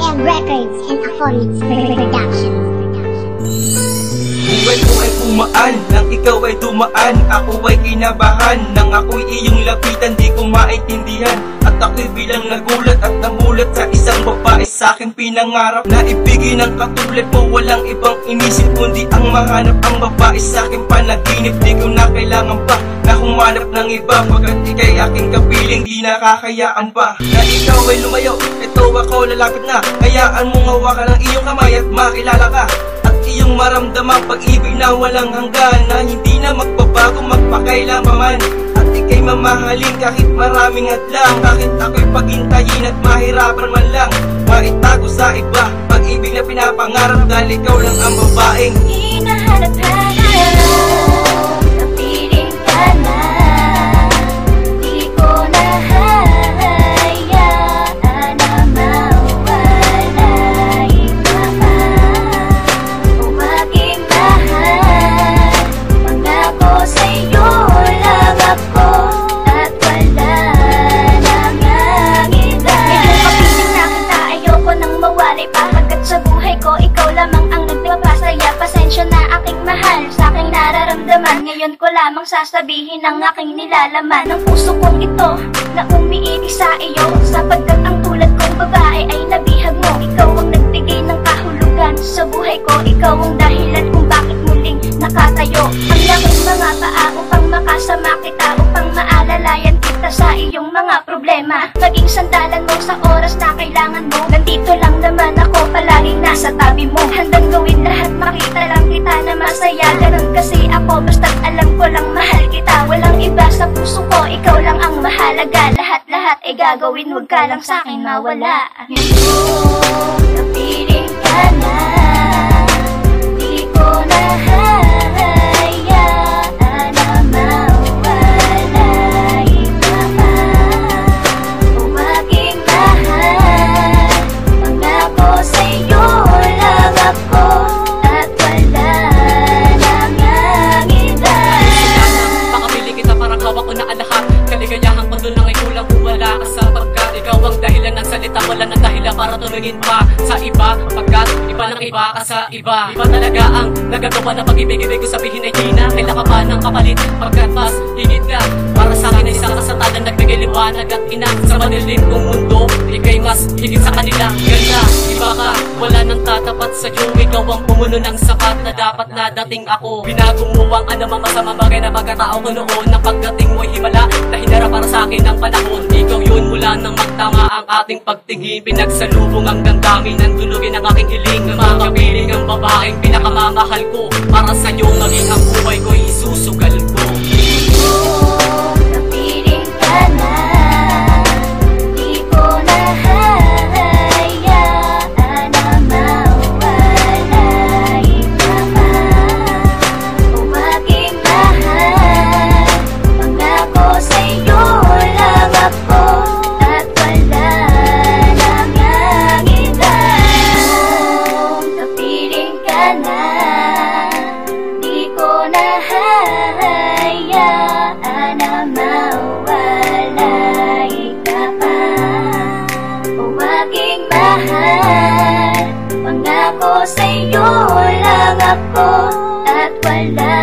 FM Records and Aphonics Productions. Buhay ko ay pumaan, nang ikaw ay dumaan. Ako ay kinabahan, nang ako'y iyong lapitan. Di ko maintindihan, at ako'y bilang nagulat at namulat sa isang babae sa'king pinangarap na ibigin ang katulad mo. Walang ibang inisip kundi ang mahanap ang babae sa'king panaginip. Di ko na kailangan pa na humanap ng iba, pagkat ika'y aking kapiling, di nakakayaan pa na ikaw ay lumayo. Ito ako lalapit na, hayaan mong hawakan ang iyong kamay at makilala ka. Iyong maramdamang pag-ibig na walang hanggan, na hindi na magbabago magpakailan pa man. At ika'y mamahalin kahit maraming hadlang, kahit ako'y paghintayin at mahirapan man lang maitago sa iba. Pag-ibig na pinapangarap dahil ikaw lang ang babaeng hinahanap-hanap. Kapiling ka na, di ko na hayaan na mawala iba pa. Kung aking mahal, pangako sa'yo lang ako at wala nang ang iba. Kapiling na kita, ayoko nang mawalay pa, hanggat sa buhay ko ikaw lamang ang nagpapasaya. Pasensya na aking mahal sa aking nararamdaman, ngayon ko lamang sasabihin ang aking nilalaman. Ng puso kong ito na umiibig sa iyo, sapagkat ang tulad kong babae ay nabihag mo. Ikaw ang nagbigay ng kahulugan sa buhay ko, ikaw ang dahilan kung bakit muling nakatayo ang aking mga paa upang makasama kita, upang maalalayan kita sa iyong mga problema. Maging sandalan mo sa oras na kailangan mo, nandito lang naman ako palaging nasa tabi mo. Handang gawin lahat, makita lang kita na masaya. Ganon kasi ako, basta't alam ko lang mahal kita. Walang iba sa puso ko, ikaw lang ang mahalaga. Lahat-lahat ay gagawin, huwag ka lang sa'kin mawala. Kapiling ka na, di ko na hayaan na mawala iba pa. Kung aking mahal, pangako sa'yo lang ako at wala nang ang iba. Pakapili kita, parang hawak ko na ang lahat. Kaligayahang mundo nang ay kulang kung wala ka, sapagkat ikaw ang dahilan ng salita. Wala ng dahilan para tumingin pa sa iba, pagkat iba ng iba ka sa iba. Iba talaga ang nagagawa na pag-ibig-ibig ko sabihin ay di na kailangan pa ng kapalit, pagkat mas higit ka para sa akin ay isang kasatanan. Nagbigay liwanag at ina sa madilim kong mundo, ika'y mas higit sa kanila. Ganda, iba ka, wala nang tatapat sa iyo. Ikaw ang pumuno ng sapat na dapat na dating ako. Binago mo ang anumang masamang bagay na magkatao ko noon. Nang pagdating mo'y himala na hinara para sa akin ang panahon. Ikaw yun mula nang magtama ang ating pagtingin, pinagsalubong ang damdamin, nandulugin ang aking hiling. Makapiling ang babaeng pinakamamahal ko, para sa'yo maging ang buhay ko'y isusugal ko. Kapiling ka na, di ko na hayaan na mawala iba pa. Kung aking mahal, pangako sa'yo lang ako at wala nang ang iba. Kapiling ka na, di ko na hayaan na mawala ika pa. Kung aking mahal, pangako sa'yo lang ako at wala